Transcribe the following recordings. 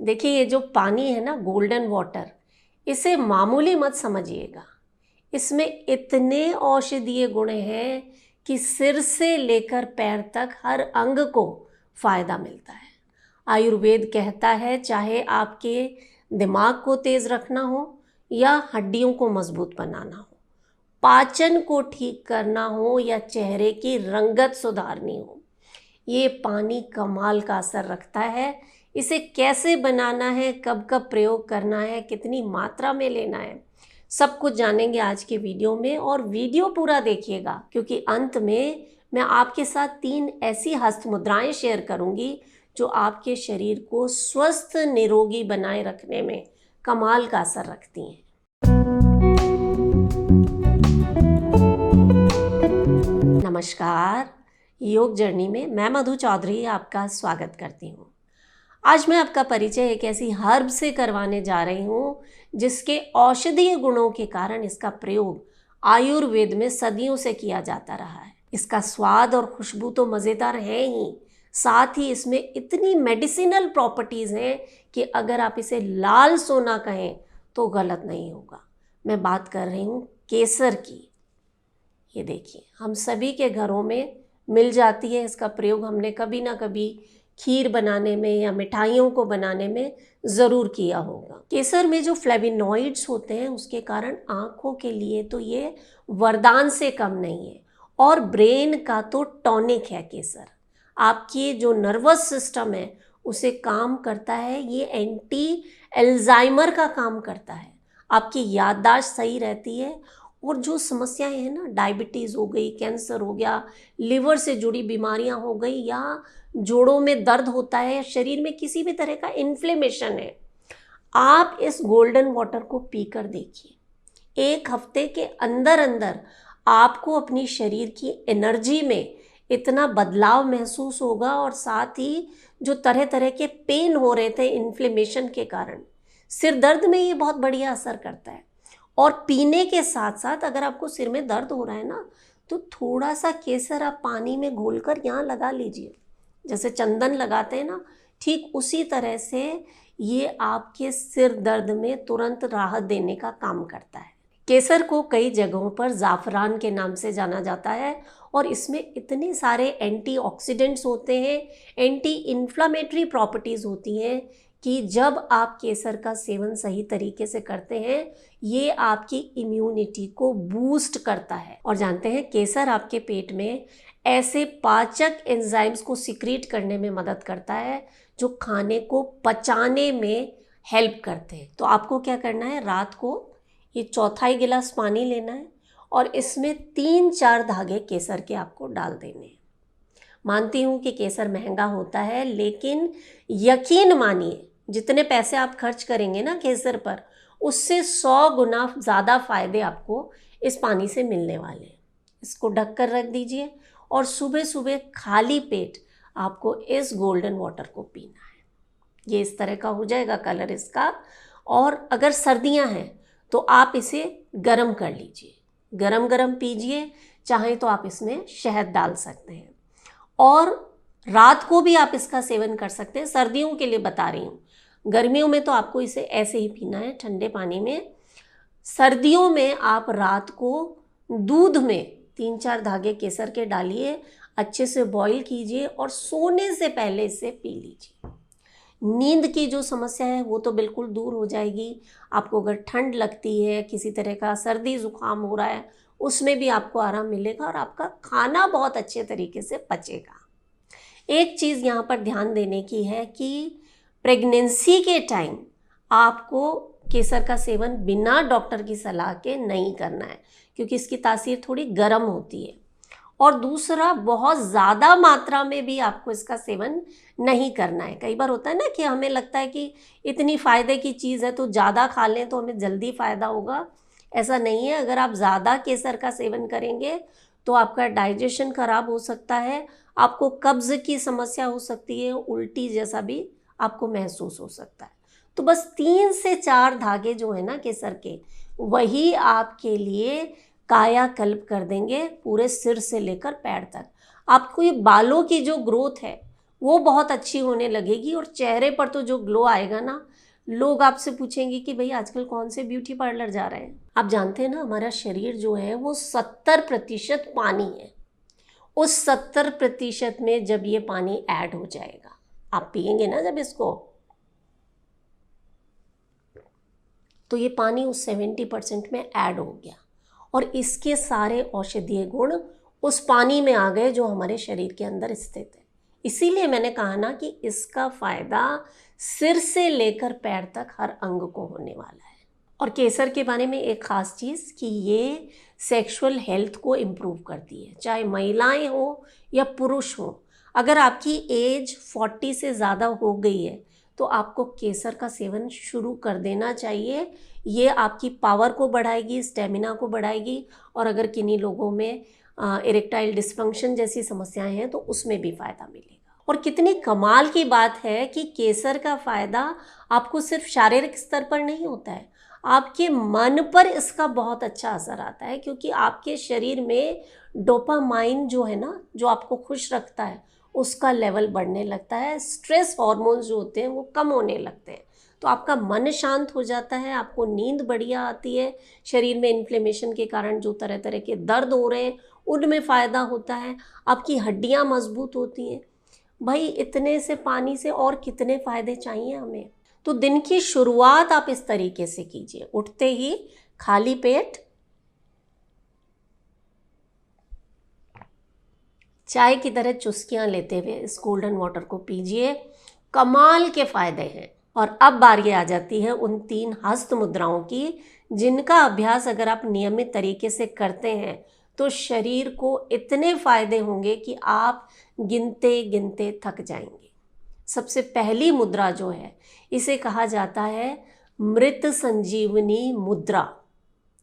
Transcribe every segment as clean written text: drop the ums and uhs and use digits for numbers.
देखिए, ये जो पानी है ना, गोल्डन वाटर, इसे मामूली मत समझिएगा। इसमें इतने औषधीय गुण हैं कि सिर से लेकर पैर तक हर अंग को फायदा मिलता है। आयुर्वेद कहता है चाहे आपके दिमाग को तेज रखना हो या हड्डियों को मजबूत बनाना हो, पाचन को ठीक करना हो या चेहरे की रंगत सुधारनी हो, ये पानी कमाल का असर रखता है। इसे कैसे बनाना है, कब कब प्रयोग करना है, कितनी मात्रा में लेना है, सब कुछ जानेंगे आज के वीडियो में। और वीडियो पूरा देखिएगा क्योंकि अंत में मैं आपके साथ 3 ऐसी हस्त मुद्राएं शेयर करूंगी जो आपके शरीर को स्वस्थ निरोगी बनाए रखने में कमाल का असर रखती हैं। नमस्कार, योग जर्नी में मैं मधु चौधरी आपका स्वागत करती हूँ। आज मैं आपका परिचय एक ऐसी हर्ब से करवाने जा रही हूँ जिसके औषधीय गुणों के कारण इसका प्रयोग आयुर्वेद में सदियों से किया जाता रहा है। इसका स्वाद और खुशबू तो मज़ेदार है ही, साथ ही इसमें इतनी मेडिसिनल प्रॉपर्टीज़ हैं कि अगर आप इसे लाल सोना कहें तो गलत नहीं होगा। मैं बात कर रही हूँ केसर की। ये देखिए, हम सभी के घरों में मिल जाती है। इसका प्रयोग हमने कभी ना कभी खीर बनाने में या मिठाइयों को बनाने में ज़रूर किया होगा। केसर में जो फ्लेविनॉइड्स होते हैं उसके कारण आँखों के लिए तो ये वरदान से कम नहीं है, और ब्रेन का तो टॉनिक है केसर। आपकी जो नर्वस सिस्टम है उसे काम करता है, ये एंटी एल्जाइमर का काम करता है, आपकी याददाश्त सही रहती है। और जो समस्याएं हैं ना, डायबिटीज़ हो गई, कैंसर हो गया, लिवर से जुड़ी बीमारियां हो गई, या जोड़ों में दर्द होता है, या शरीर में किसी भी तरह का इन्फ्लेमेशन है, आप इस गोल्डन वाटर को पीकर देखिए। 1 हफ्ते के अंदर अंदर आपको अपनी शरीर की एनर्जी में इतना बदलाव महसूस होगा, और साथ ही जो तरह तरह के पेन हो रहे थे इन्फ्लेमेशन के कारण, सिर दर्द में ये बहुत बढ़िया असर करता है। और पीने के साथ साथ अगर आपको सिर में दर्द हो रहा है ना, तो थोड़ा सा केसर आप पानी में घोलकर यहाँ लगा लीजिए, जैसे चंदन लगाते हैं ना, ठीक उसी तरह से ये आपके सिर दर्द में तुरंत राहत देने का काम करता है। केसर को कई जगहों पर ज़ाफ़रान के नाम से जाना जाता है, और इसमें इतने सारे एंटीऑक्सीडेंट्स होते हैं, एंटी इन्फ्लामेटरी प्रॉपर्टीज़ होती हैं कि जब आप केसर का सेवन सही तरीके से करते हैं, ये आपकी इम्यूनिटी को बूस्ट करता है। और जानते हैं, केसर आपके पेट में ऐसे पाचक एंजाइम्स को सिक्रीट करने में मदद करता है जो खाने को पचाने में हेल्प करते हैं। तो आपको क्या करना है, रात को ये 1/4 गिलास पानी लेना है और इसमें 3-4 धागे केसर के आपको डाल देने हैं। मानती हूँ कि केसर महंगा होता है, लेकिन यकीन मानिए जितने पैसे आप खर्च करेंगे ना केसर पर, उससे 100 गुना ज़्यादा फ़ायदे आपको इस पानी से मिलने वाले हैं। इसको ढक कर रख दीजिए और सुबह सुबह खाली पेट आपको इस गोल्डन वाटर को पीना है। ये इस तरह का हो जाएगा कलर इसका। और अगर सर्दियां हैं तो आप इसे गरम कर लीजिए, गरम गरम पीजिए। चाहें तो आप इसमें शहद डाल सकते हैं, और रात को भी आप इसका सेवन कर सकते हैं। सर्दियों के लिए बता रही हूँ, गर्मियों में तो आपको इसे ऐसे ही पीना है ठंडे पानी में। सर्दियों में आप रात को दूध में 3-4 धागे केसर के डालिए, अच्छे से बॉईल कीजिए और सोने से पहले इसे पी लीजिए। नींद की जो समस्या है वो तो बिल्कुल दूर हो जाएगी। आपको अगर ठंड लगती है, किसी तरह का सर्दी जुकाम हो रहा है, उसमें भी आपको आराम मिलेगा और आपका खाना बहुत अच्छे तरीके से पचेगा। एक चीज़ यहाँ पर ध्यान देने की है कि प्रेगनेंसी के टाइम आपको केसर का सेवन बिना डॉक्टर की सलाह के नहीं करना है, क्योंकि इसकी तासीर थोड़ी गर्म होती है। और दूसरा, बहुत ज़्यादा मात्रा में भी आपको इसका सेवन नहीं करना है। कई बार होता है ना कि हमें लगता है कि इतनी फ़ायदे की चीज़ है तो ज़्यादा खा लें तो हमें जल्दी फ़ायदा होगा। ऐसा नहीं है। अगर आप ज़्यादा केसर का सेवन करेंगे तो आपका डाइजेशन खराब हो सकता है, आपको कब्ज़ की समस्या हो सकती है, उल्टी जैसा भी आपको महसूस हो सकता है। तो बस 3 से 4 धागे जो है ना केसर के, वही आपके लिए कायाकल्प कर देंगे पूरे सिर से लेकर पैर तक। आपको ये बालों की जो ग्रोथ है वो बहुत अच्छी होने लगेगी और चेहरे पर तो जो ग्लो आएगा ना, लोग आपसे पूछेंगे कि भाई आजकल कौन से ब्यूटी पार्लर जा रहे हैं। आप जानते हैं ना, हमारा शरीर जो है वो 70% पानी है। उस 70% में जब ये पानी ऐड हो जाएगा, आप पिएंगे ना जब इसको, तो ये पानी उस 70% में ऐड हो गया और इसके सारे औषधीय गुण उस पानी में आ गए जो हमारे शरीर के अंदर स्थित है। इसीलिए मैंने कहा ना कि इसका फ़ायदा सिर से लेकर पैर तक हर अंग को होने वाला है। और केसर के बारे में एक ख़ास चीज़ कि ये सेक्सुअल हेल्थ को इम्प्रूव करती है, चाहे महिलाएं हो या पुरुष हो। अगर आपकी एज 40 से ज़्यादा हो गई है तो आपको केसर का सेवन शुरू कर देना चाहिए। ये आपकी पावर को बढ़ाएगी, स्टेमिना को बढ़ाएगी और अगर किन्हीं लोगों में इरेक्टाइल डिस्फंक्शन जैसी समस्याएं हैं तो उसमें भी फ़ायदा मिलेगा। और कितनी कमाल की बात है कि केसर का फ़ायदा आपको सिर्फ शारीरिक स्तर पर नहीं होता है, आपके मन पर इसका बहुत अच्छा असर आता है, क्योंकि आपके शरीर में डोपामाइन जो है ना, जो आपको खुश रखता है, उसका लेवल बढ़ने लगता है। स्ट्रेस हार्मोन्स जो होते हैं वो कम होने लगते हैं, तो आपका मन शांत हो जाता है, आपको नींद बढ़िया आती है। शरीर में इन्फ्लेमेशन के कारण जो तरह तरह के दर्द हो रहे हैं उनमें फ़ायदा होता है, आपकी हड्डियां मजबूत होती हैं। भाई इतने से पानी से और कितने फ़ायदे चाहिए हमें। तो दिन की शुरुआत आप इस तरीके से कीजिए, उठते ही खाली पेट चाय की तरह चुस्कियां लेते हुए इस गोल्डन वाटर को पीजिए। कमाल के फ़ायदे हैं। और अब बारी आ जाती है उन 3 हस्त मुद्राओं की, जिनका अभ्यास अगर आप नियमित तरीके से करते हैं तो शरीर को इतने फ़ायदे होंगे कि आप गिनते गिनते थक जाएंगे। सबसे पहली मुद्रा जो है, इसे कहा जाता है मृत संजीवनी मुद्रा,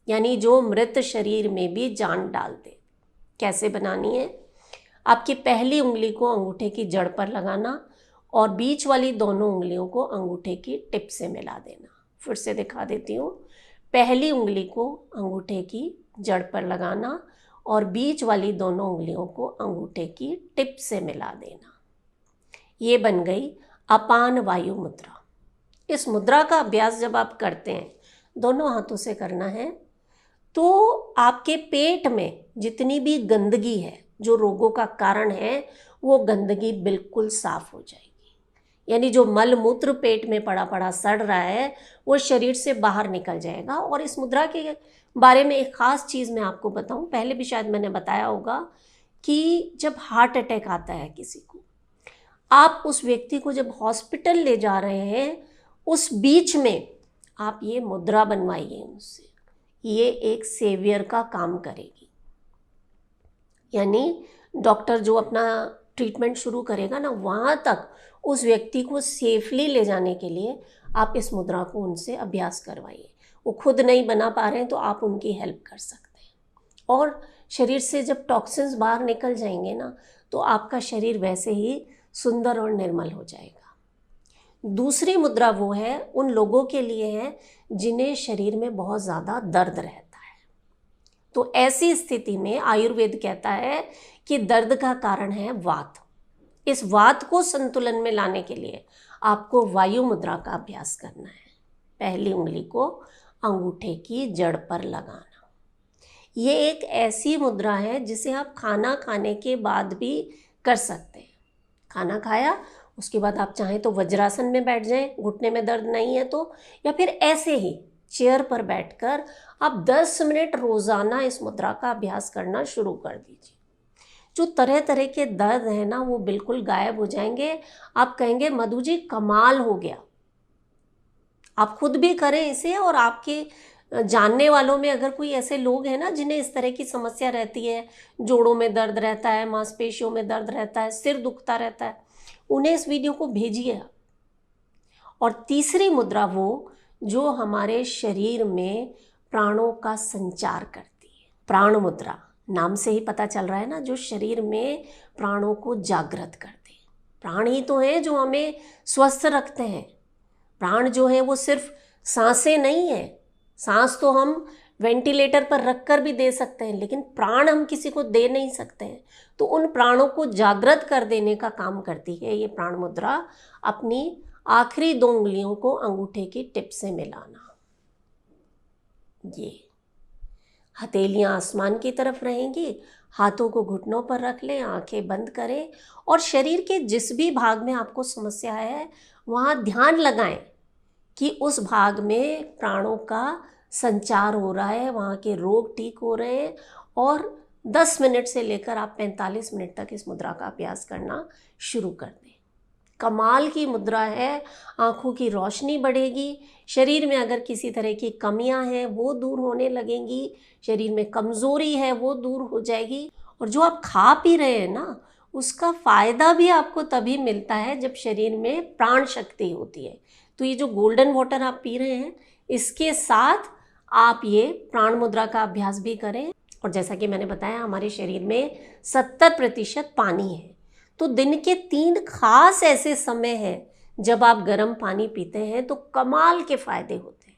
यानी जो मृत शरीर में भी जान डाल दे। कैसे बनानी है? आपकी पहली उंगली को अंगूठे की जड़ पर लगाना और बीच वाली दोनों उंगलियों को अंगूठे की टिप से मिला देना। फिर से दिखा देती हूँ। पहली उंगली को अंगूठे की जड़ पर लगाना और बीच वाली दोनों उंगलियों को अंगूठे की टिप से मिला देना। ये बन गई अपान वायु मुद्रा। इस मुद्रा का अभ्यास जब आप करते हैं, दोनों हाथों से करना है, तो आपके पेट में जितनी भी गंदगी है जो रोगों का कारण है, वो गंदगी बिल्कुल साफ हो जाएगी। यानी जो मल मूत्र पेट में पड़ा पड़ा सड़ रहा है वो शरीर से बाहर निकल जाएगा। और इस मुद्रा के बारे में एक ख़ास चीज़ मैं आपको बताऊं, पहले भी शायद मैंने बताया होगा कि जब हार्ट अटैक आता है किसी को, आप उस व्यक्ति को जब हॉस्पिटल ले जा रहे हैं, उस बीच में आप ये मुद्रा बनवाइए उनसे। ये एक सेवियर का काम करेगी। यानी डॉक्टर जो अपना ट्रीटमेंट शुरू करेगा ना, वहाँ तक उस व्यक्ति को सेफली ले जाने के लिए आप इस मुद्रा को उनसे अभ्यास करवाइए। वो खुद नहीं बना पा रहे हैं तो आप उनकी हेल्प कर सकते हैं। और शरीर से जब टॉक्सिन्स बाहर निकल जाएंगे ना, तो आपका शरीर वैसे ही सुंदर और निर्मल हो जाएगा। दूसरी मुद्रा वो है उन लोगों के लिए है जिन्हें शरीर में बहुत ज़्यादा दर्द रहता है। तो ऐसी स्थिति में आयुर्वेद कहता है कि दर्द का कारण है वात। इस वात को संतुलन में लाने के लिए आपको वायु मुद्रा का अभ्यास करना है। पहली उंगली को अंगूठे की जड़ पर लगाना। ये एक ऐसी मुद्रा है जिसे आप खाना खाने के बाद भी कर सकते हैं। खाना खाया उसके बाद आप चाहें तो वज्रासन में बैठ जाएं, घुटने में दर्द नहीं है तो, या फिर ऐसे ही चेयर पर बैठकर आप 10 मिनट रोज़ाना इस मुद्रा का अभ्यास करना शुरू कर दीजिए। जो तरह तरह के दर्द हैं ना, वो बिल्कुल गायब हो जाएंगे। आप कहेंगे मधु जी कमाल हो गया। आप खुद भी करें इसे, और आपके जानने वालों में अगर कोई ऐसे लोग हैं ना जिन्हें इस तरह की समस्या रहती है, जोड़ों में दर्द रहता है, मांसपेशियों में दर्द रहता है, सिर दुखता रहता है, उन्हें इस वीडियो को भेजिए। और तीसरी मुद्रा वो जो हमारे शरीर में प्राणों का संचार करती है। प्राण मुद्रा, नाम से ही पता चल रहा है ना, जो शरीर में प्राणों को जागृत करते हैं। प्राण ही तो हैं जो हमें स्वस्थ रखते हैं। प्राण जो है वो सिर्फ सांसें नहीं है। सांस तो हम वेंटिलेटर पर रख कर भी दे सकते हैं, लेकिन प्राण हम किसी को दे नहीं सकते हैं। तो उन प्राणों को जागृत कर देने का काम करती है ये प्राण मुद्रा। अपनी आखिरी 2 उंगलियों को अंगूठे की टिप से मिलाना, ये हथेलियां आसमान की तरफ रहेंगी, हाथों को घुटनों पर रख लें, आंखें बंद करें और शरीर के जिस भी भाग में आपको समस्या है वहाँ ध्यान लगाएं कि उस भाग में प्राणों का संचार हो रहा है, वहाँ के रोग ठीक हो रहे हैं। और 10 मिनट से लेकर आप 45 मिनट तक इस मुद्रा का अभ्यास करना शुरू कर दें। कमाल की मुद्रा है, आँखों की रोशनी बढ़ेगी, शरीर में अगर किसी तरह की कमियां हैं वो दूर होने लगेंगी, शरीर में कमज़ोरी है वो दूर हो जाएगी। और जो आप खा पी रहे हैं ना, उसका फ़ायदा भी आपको तभी मिलता है जब शरीर में प्राण शक्ति होती है। तो ये जो गोल्डन वाटर आप पी रहे हैं, इसके साथ आप ये प्राण मुद्रा का अभ्यास भी करें। और जैसा कि मैंने बताया, हमारे शरीर में 70% पानी है। तो दिन के 3 खास ऐसे समय हैं जब आप गर्म पानी पीते हैं तो कमाल के फ़ायदे होते हैं।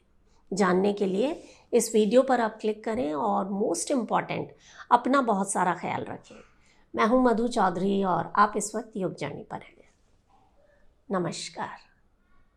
जानने के लिए इस वीडियो पर आप क्लिक करें और मोस्ट इम्पॉर्टेंट, अपना बहुत सारा ख्याल रखें। मैं हूं मधु चौधरी और आप इस वक्त योग जर्नी पर हैं। नमस्कार।